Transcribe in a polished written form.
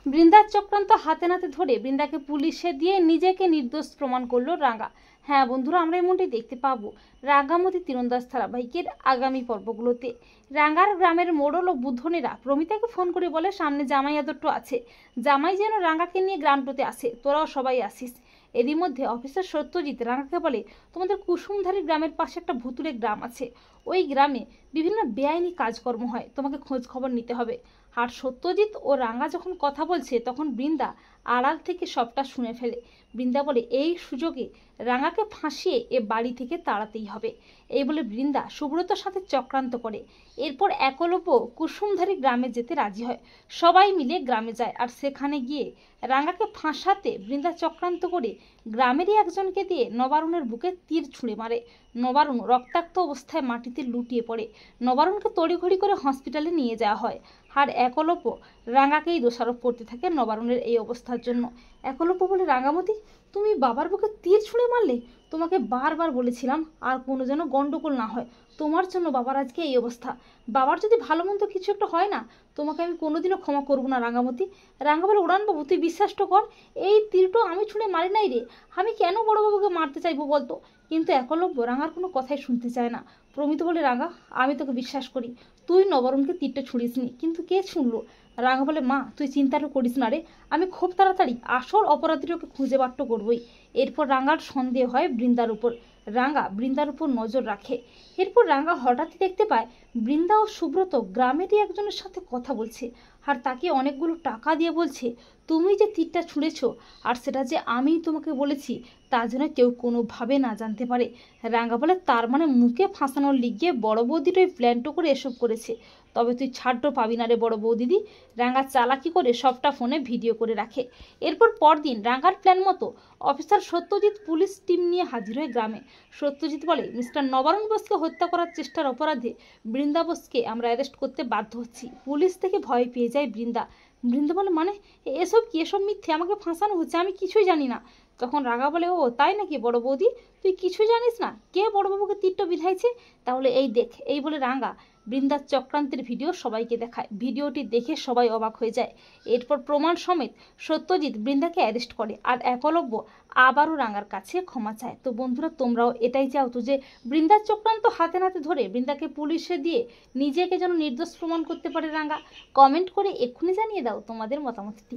বৃন্দার চক্রান্ত হাতে নাতে ধরে বৃন্দাকে পুলিশে দিয়ে নিজেকে নির্দোষ প্রমাণ করলো রাঙ্গা। হ্যাঁ বন্ধুরা, আমরা এমনটাই দেখতে পাবো রাঙ্গামতি তীরন্দাজ ধারাবাহিকের আগামী পর্বগুলোতে। রাঙ্গার গ্রামের মোড়ল ও বুদ্ধনেরা প্রমিতাকে ফোন করে বলে সামনে জামাই আদরটো আছে, জামাই যেন রাঙ্গাকে নিয়ে গ্রামটোতে আসে, তোরাও সবাই আসিস। এরই মধ্যে অফিসার সত্যজিৎ রাঙ্গাকে বলে তোমাদের কুসুমধারী গ্রামের পাশে একটা ভুতুরে গ্রাম আছে, ওই গ্রামে বিভিন্ন বেআইনি কাজকর্ম হয়, তোমাকে খোঁজ খবর নিতে হবে। আর সত্যজিৎ ও রাঙ্গা যখন কথা বলছে তখন বৃন্দা আড়াল থেকে সবটা শুনে ফেলে। বৃন্দা বলে এই সুযোগে রাঙ্গাকে ফাঁসিয়ে এ বাড়ি থেকে তাড়াতেই হবে। এই বলে বৃন্দা সুব্রতর সাথে চক্রান্ত করে। এরপর একলব্য কুসুমধারী গ্রামে যেতে রাজি হয়, সবাই মিলে গ্রামে যায়। আর সেখানে গিয়ে রাঙ্গাকে ফাঁসাতে বৃন্দা চক্রান্ত করে গ্রামেরই একজনকে দিয়ে নবারুণের বুকে তীর ছুঁড়ে মারে। নবারুণ রক্তাক্ত অবস্থায় মাটিতে লুটিয়ে পড়ে। নবারুণকে তড়িঘড়ি করে হসপিটালে নিয়ে যাওয়া হয়। আর একলব্য রাঙ্গাকেই দোষারোপ করতে থাকে নবারুণের এই অবস্থার জন্য। একলব্য বলে রাঙ্গামতি, তুমি বাবার বুকে তীর ছুঁড়ে মারলে, তোমাকে বারবার বলেছিলাম আর কোনো যেন গন্ডগোল না হয়, তোমার জন্য বাবার আজকে এই অবস্থা। বাবার যদি ভালো মন্দ কিছু একটা হয় না, তোমাকে আমি কোনোদিনও ক্ষমা করবো না রাঙ্গামতি। রাঙ্গা বলে উড়ানবাবু তুই বিশ্বাসটা কর, এই তীরটা আমি ছুঁড়ে মারি নাই রে, আমি কেন বড়বাবুকে মারতে চাইবো বলতো। কিন্তু একলব্য রাঙ্গার কোনো কথাই শুনতে চায় না। প্রমিত বলে রাঙ্গা আমি তোকে বিশ্বাস করি, তুই নবরণকে তীরটা ছুঁড়িসনি, কিন্তু কে শুনলো। রাঙ্গা বলে মা তুই চিন্তাটা করিস না রে, আমি খুব তাড়াতাড়ি আসল অপরাধীটাকে খুঁজে বার তো করবই। এরপর রাঙ্গার সন্দেহ হয় বৃন্দার উপর। রাঙ্গা বৃন্দার উপর নজর রাখে। এরপর রাঙ্গা হঠাৎই দেখতে পায় বৃন্দা ও সুব্রত গ্রামেরই একজনের সাথে কথা বলছে, আর তাকে অনেকগুলো টাকা দিয়ে বলছে তুমি যে তীরটা ছুঁড়েছ আর সেটা যে আমিই তোমাকে বলেছি তা যেন কেউ কোনোভাবে না জানতে পারে। রাঙ্গা বলে তার মানে মুখে ফাঁসানোর লিগে বড় বৌদির ওই প্ল্যানটা করে এসব করেছে, তবে তুই ছাড়টো পাবি না রে বড় বৌদিদি। রাঙ্গা চালাকি করে সবটা ফোনে ভিডিও করে রাখে। এরপর পরদিন রাঙ্গার প্ল্যান মতো অফিসার সত্যজিৎ পুলিশ টিম নিয়ে হাজির হয় গ্রামে। সত্যজিৎ বলে মিস্টার নবারুণ বোসকে হত্যা করার চেষ্টার অপরাধে বৃন্দা বোসকে আমরা অ্যারেস্ট করতে বাধ্য হচ্ছি। পুলিশ থেকে ভয় পেয়ে যায় বৃন্দা। বৃন্দা বলে মানে এসব কি, এসব মিথ্যে, আমাকে ফাঁসানো হচ্ছে, আমি কিছুই জানি না। তখন রাঙ্গা বলে ও তাই নাকি বড় বৌদি, তুই কিছুই জানিস না, কে বড়বাবুকে তীরটা বিধাইছে, তাহলে এই দেখ। এই বলে রাঙ্গা বৃন্দার চক্রান্তের ভিডিও সবাইকে দেখায়। ভিডিওটি দেখে সবাই অবাক হয়ে যায়। এরপর প্রমাণ সমেত সত্যজিৎ বৃন্দাকে অ্যারেস্ট করে আর একলব্য আবারও রাঙ্গার কাছে ক্ষমা চায়। তো বন্ধুরা তোমরাও এটাই চাও তো যে বৃন্দার চক্রান্ত হাতে নাতে ধরে বৃন্দাকে পুলিশে দিয়ে নিজেকে যেন নির্দোষ প্রমাণ করতে পারে রাঙ্গা? কমেন্ট করে এক্ষুনি জানিয়ে দাও তোমাদের মতামতটি।